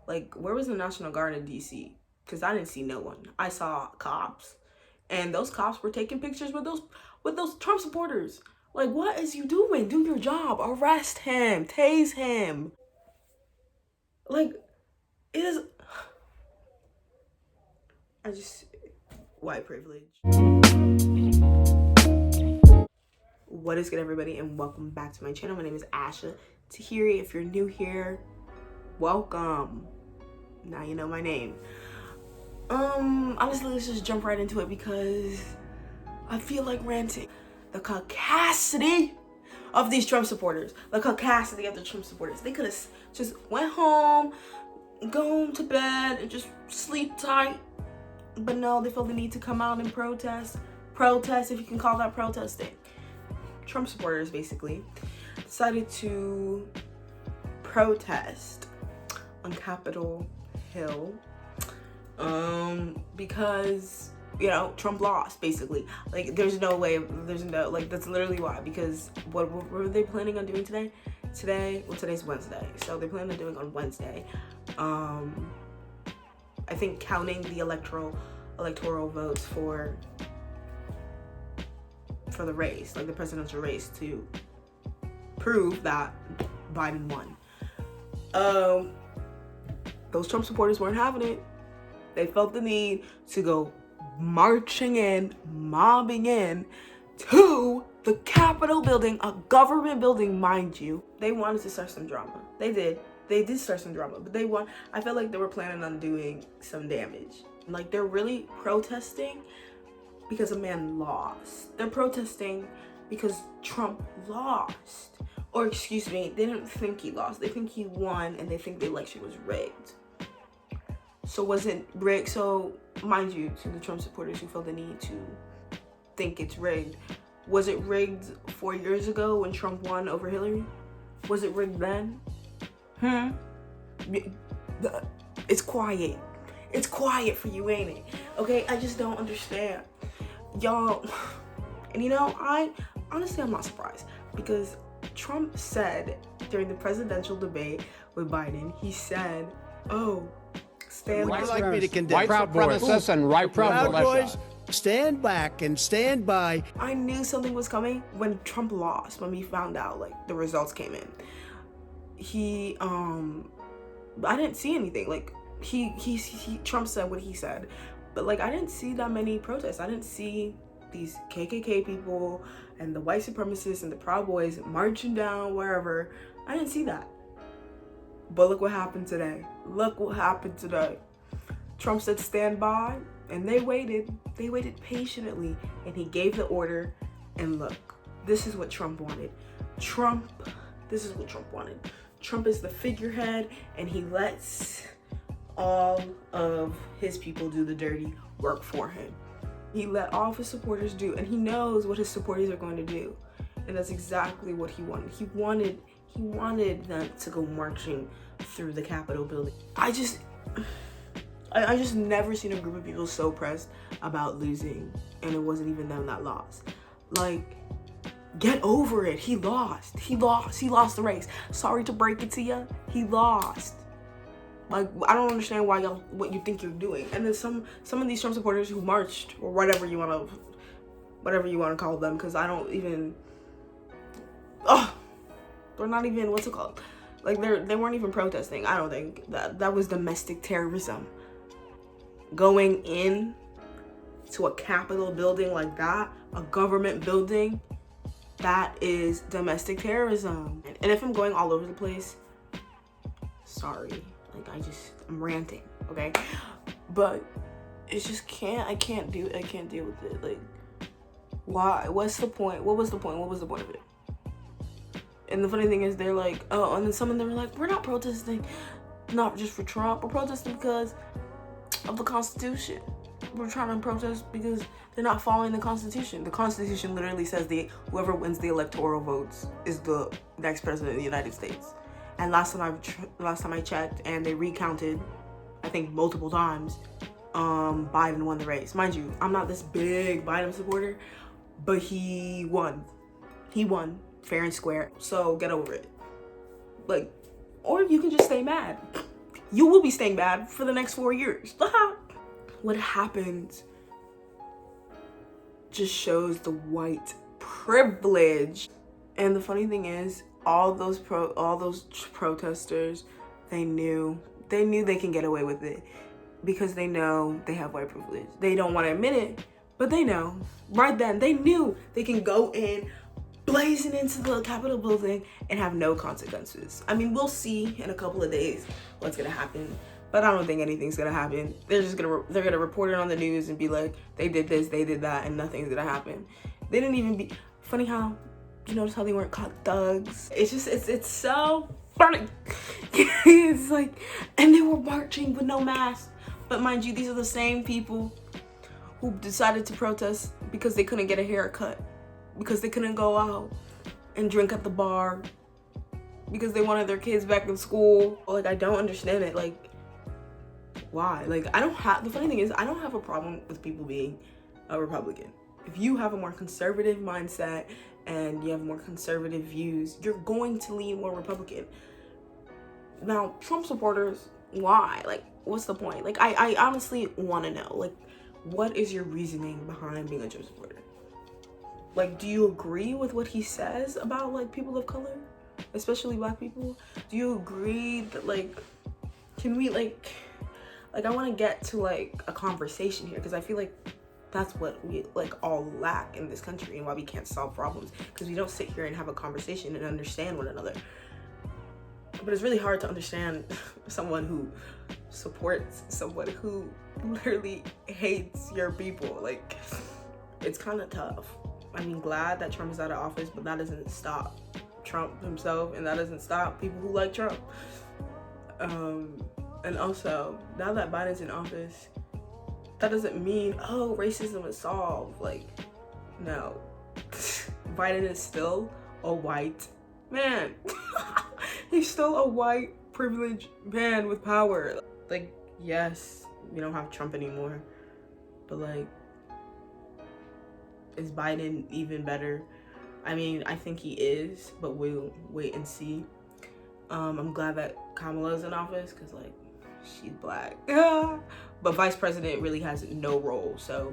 Like, where was the National Guard in DC? Because I didn't see no one. I saw cops, and those cops were taking pictures with those Trump supporters. Like, what is you doing? Do your job. Arrest him. Tase him. Like, it is. White privilege. What is good, everybody, and welcome back to my channel. My name is Asha Tahiri. If you're new here, welcome. Now you know my name. Honestly, let's just jump right into it because I feel like ranting. The caucasity of these Trump supporters. The caucasity of the Trump supporters. They could have just went home, gone to bed, and just sleep tight. But no, they feel the need to come out and protest. Protest, if you can call that protesting. Trump supporters basically decided to protest on Capitol Hill because, you know, Trump lost basically. Like, there's no, like, that's literally why. Because what were they planning on doing today? Today's Wednesday, so they plan on doing on Wednesday, I think, counting the electoral votes for the race, like the presidential race, to prove that Biden won. Those Trump supporters weren't having it. They felt the need to go marching in, mobbing in to the Capitol building, a government building, mind you. They wanted to start some drama. They did start some drama, but I felt like they were planning on doing some damage. Like, they're really protesting because a man lost. They're protesting because Trump lost. Or, excuse me, they didn't think he lost. They think he won, and they think the election was rigged. So was it rigged? So, mind you, to the Trump supporters who felt the need to think it's rigged, was it rigged 4 years ago when Trump won over Hillary? Was it rigged then? It's quiet. It's quiet for you, ain't it? Okay, I just don't understand. Y'all, and you know, I'm not surprised, because Trump said during the presidential debate with Biden, he said, "Oh, stand Would you back." like me to condemn White supremacists and right Proud militia. Boys, stand back and stand by. I knew something was coming when Trump lost, when we found out, like, the results came in. I didn't see anything. Like, Trump said what he said, but, like, I didn't see that many protests. I didn't see these KKK people and the white supremacists and the Proud Boys marching down wherever. I didn't see that. But look what happened today. Look what happened today. Trump said stand by, and they waited. They waited patiently, and he gave the order. And look, this is what Trump wanted. This is what Trump wanted. Trump is the figurehead, and he lets all of his people do the dirty work for him. He let all of his supporters do, and he knows what his supporters are going to do. And that's exactly what he wanted. He wanted them to go marching through the Capitol building. I just never seen a group of people so pressed about losing, and it wasn't even them that lost. Like, get over it. He lost. He lost the race. Sorry to break it to you. He lost. Like, I don't understand what you think you're doing. And then some of these Trump supporters who marched, or whatever you want to call them, because I don't even. They're not even, what's it called? Like, they weren't even protesting. I don't think that was domestic terrorism. Going in to a Capitol building like that, a government building, that is domestic terrorism. And if I'm going all over the place, sorry. Like, I'm ranting, okay? But it's just I can't deal with it. Like, why? What's the point? What was the point? What was the point of it? And the funny thing is, they're like, oh, and then some of them were like, we're not protesting not just for Trump, we're protesting because of the Constitution. We're trying to protest because they're not following the Constitution. The Constitution literally says whoever wins the electoral votes is the next president of the United States. And last time I checked, and they recounted, I think multiple times, Biden won the race. Mind you, I'm not this big Biden supporter, but he won. He won fair and square. So get over it. Like, or you can just stay mad. you will be staying bad for the next 4 years. What happened just shows the white privilege. And the funny thing is, all those protesters, they knew they can get away with it because they know they have white privilege. They don't want to admit it, but they know. Right then, they knew they can go in blazing into the Capitol building and have no consequences. I mean, we'll see in a couple of days what's gonna happen, but I don't think anything's gonna happen. They're gonna report it on the news and be like, they did this, they did that, and nothing's gonna happen. They didn't even be funny how, you notice how they weren't called thugs? It's just, it's so funny. It's like, and they were marching with no mask. But mind you, these are the same people who decided to protest because they couldn't get a haircut, because they couldn't go out and drink at the bar, because they wanted their kids back in school. Like, I don't understand it. Like, why? Like, the funny thing is, I don't have a problem with people being a Republican. If you have a more conservative mindset and you have more conservative views, you're going to lean more Republican. Now, Trump supporters, why? Like, what's the point? Like, I honestly want to know, like, what is your reasoning behind being a Trump supporter? Like, do you agree with what he says about, like, people of color, especially Black people? Do you agree that, like, can we, like I want to get to, like, a conversation here, because I feel like that's what we, like, all lack in this country and why we can't solve problems, because we don't sit here and have a conversation and understand one another. But it's really hard to understand someone who supports someone who literally hates your people. Like, it's kind of tough. I mean, glad that Trump is out of office, but that doesn't stop Trump himself, and that doesn't stop people who like Trump. And also, now that Biden's in office, that doesn't mean, oh, racism is solved. Like, no. Biden is still a white man. He's still a white, privileged man with power. Like, yes, we don't have Trump anymore, but, like, is Biden even better? I mean, I think he is, but we'll wait and see. I'm glad that Kamala's in office, because, like, she's Black. But vice president really has no role, so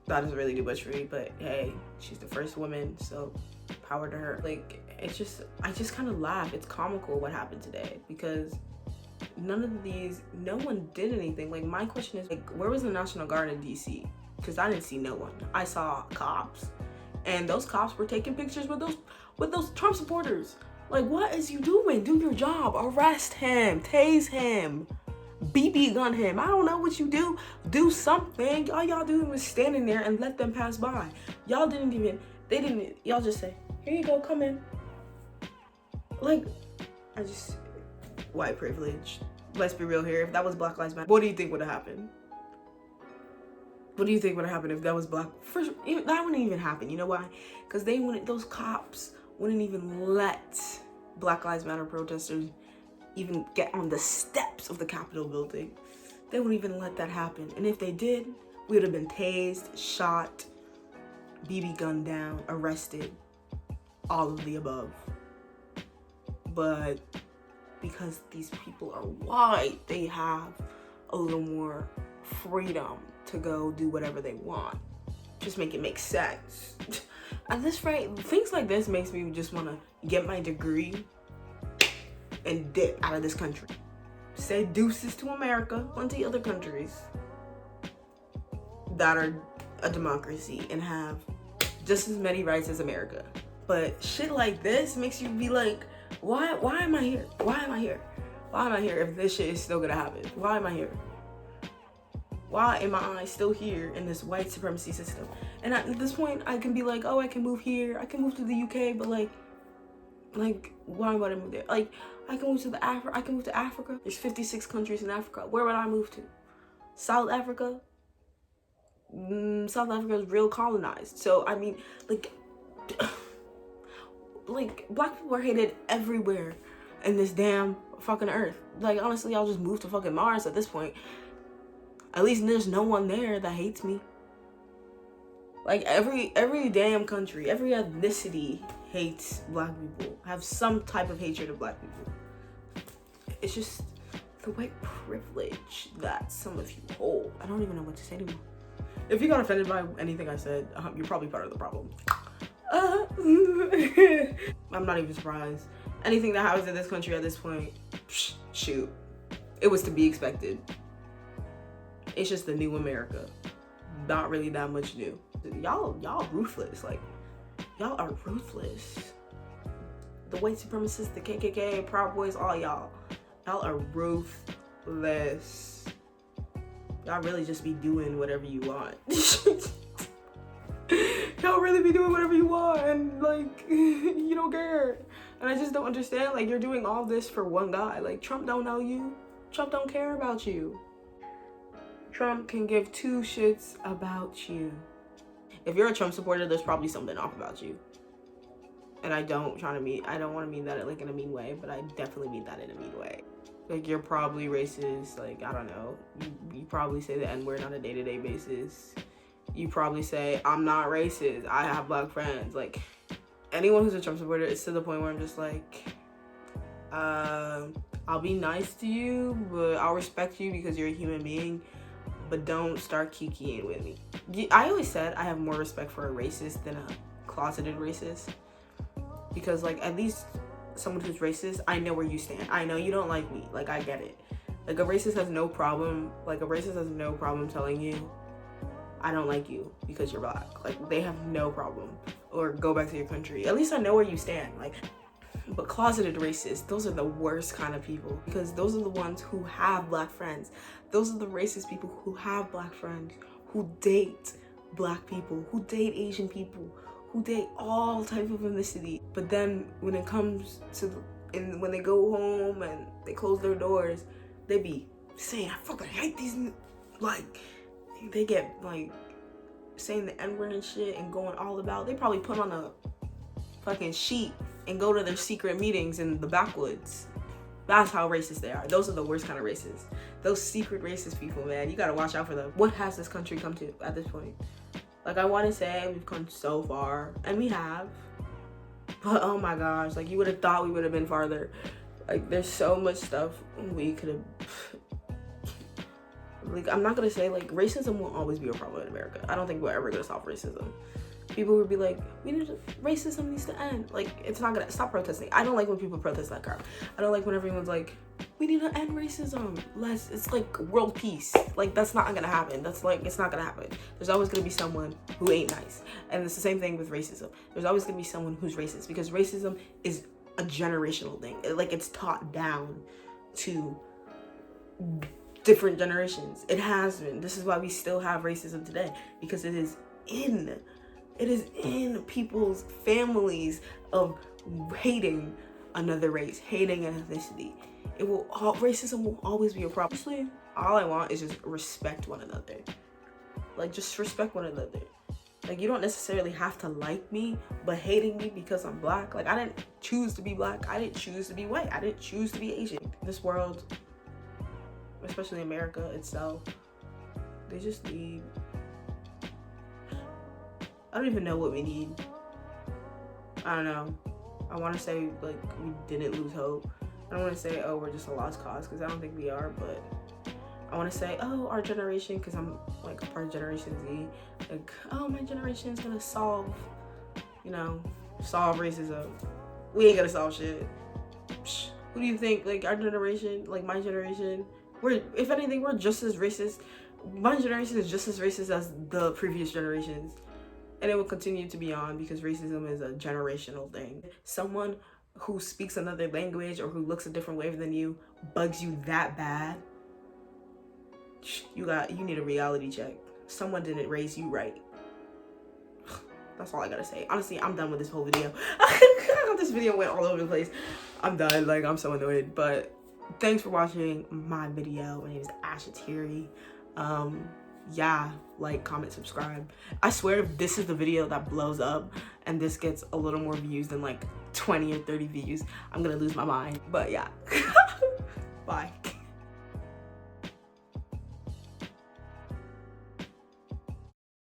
that doesn't really do much for me. But hey, she's the first woman, so power to her. Like, it's just, I just kind of laugh. It's comical what happened today, because no one did anything. Like, my question is, like, where was the National Guard in DC? Because I didn't see no one. I saw cops, and those cops were taking pictures with those Trump supporters. Like, what is you doing? Do your job. Arrest him. Tase him. BB gun him. I don't know what you do. Do something. All y'all do was standing there and let them pass by. Y'all y'all just say, here you go, come in. Like, white privilege. Let's be real here. If that was Black Lives Matter, what do you think would have happened? What do you think would have happened if that was Black? First, that wouldn't even happen. You know why? Because those cops wouldn't even let Black Lives Matter protesters even get on the steps of the Capitol building. They wouldn't even let that happen. And if they did, we would have been tased, shot, BB gunned down, arrested, all of the above. But because these people are white, they have a little more freedom to go do whatever they want. Just make it make sense. At this rate, things like this makes me just want to get my degree and dip out of this country. Say deuces to America, plenty other countries that are a democracy and have just as many rights as America. But shit like this makes you be like, why am I here? Why am I here? Why am I here if this shit is still gonna happen? Why am I here? Why am I still here in this white supremacy system? And at this point, I can be like, oh, I can move here. I can move to the UK, but like, why would I move there? Like, I can move to Africa. There's 56 countries in Africa. Where would I move to? South Africa? South Africa is real colonized. So, I mean, like, Black people are hated everywhere in this damn fucking earth. Like, honestly, I'll just move to fucking Mars at this point. At least there's no one there that hates me. Like, every damn country, every ethnicity hates Black people, have some type of hatred of Black people. It's just the white privilege that some of you hold. I don't even know what to say anymore. If you got offended by anything I said, you're probably part of the problem. I'm not even surprised. Anything that happens in this country at this point, shoot, it was to be expected. It's just the new America. Not really that much new. Y'all ruthless. Like, y'all are ruthless. The white supremacists, the KKK, Proud Boys, all y'all are ruthless. Y'all really just be doing whatever you want. Y'all really be doing whatever you want, and like, you don't care. And I just don't understand, like, you're doing all this for one guy. Like, Trump don't know you. Trump don't care about you. Trump can give two shits about you. If you're a Trump supporter, there's probably something off about you. And I don't want to mean that like in a mean way, but I definitely mean that in a mean way. Like, you're probably racist. Like, I don't know. You probably say the N-word on a day-to-day basis. You probably say, I'm not racist, I have black friends. Like, anyone who's a Trump supporter, it's to the point where I'm just like, I'll be nice to you, but I'll respect you because you're a human being, but don't start kikiing with me. I always said I have more respect for a racist than a closeted racist, because like, at least someone who's racist, I know where you stand. I know you don't like me. Like, I get it. Like, a racist has no problem telling you, I don't like you because you're black. Like, they have no problem. Or go back to your country. At least I know where you stand. Like, but closeted racists, those are the worst kind of people, because those are the ones who have black friends. Those are the racist people who have black friends, who date black people, who date Asian people, who date all types of ethnicity. But then when it comes to, when they go home and they close their doors, they be saying, I fucking hate these, like, they get like saying the N-word and shit and going all about. They probably put on a fucking sheet and go to their secret meetings in the backwoods. That's how racist they are. Those are the worst kind of racists. Those secret racist people, man. You gotta watch out for them. What has this country come to at this point? Like, I want to say we've come so far, and we have. But oh my gosh, like, you would have thought we would have been farther. Like, there's so much stuff we could have. Like, I'm not gonna say, like, racism will always be a problem in America. I don't think we're ever gonna solve racism. People would be like, racism needs to end. Like, it's not gonna, stop protesting. I don't like when people protest that crap. I don't like when everyone's like, we need to end racism. It's like world peace. Like, that's not gonna happen. That's like, it's not gonna happen. There's always gonna be someone who ain't nice. And it's the same thing with racism. There's always gonna be someone who's racist, because racism is a generational thing. Like, it's taught down to different generations. It has been. This is why we still have racism today, because it is in people's families of hating another race, hating an ethnicity. Racism will always be a problem. Honestly, all I want is just respect one another. Like, just respect one another. Like, you don't necessarily have to like me, but hating me because I'm black. Like, I didn't choose to be black. I didn't choose to be white. I didn't choose to be Asian. This world, especially America itself, they just need, I don't even know what we need. I don't know. I want to say, like, we didn't lose hope. I don't want to say, oh, we're just a lost cause, because I don't think we are, but I want to say, oh, our generation, because I'm like a part of Generation Z, like, oh, my generation's gonna solve racism. We ain't gonna solve shit. Psh, who do you think, like, our generation, like my generation, if anything, we're just as racist. My generation is just as racist as the previous generations. And it will continue to be on, because racism is a generational thing. Someone who speaks another language or who looks a different way than you bugs you that bad, you need a reality check. Someone didn't raise you right. That's all I gotta say. Honestly, I'm done with this whole video. This video went all over the place. I'm done. Like, I'm so annoyed. But thanks for watching my video. My name is Asha Thierry. Yeah, like, comment, subscribe. I swear, if this is the video that blows up and this gets a little more views than like 20 or 30 views, I'm gonna lose my mind. But yeah. Bye.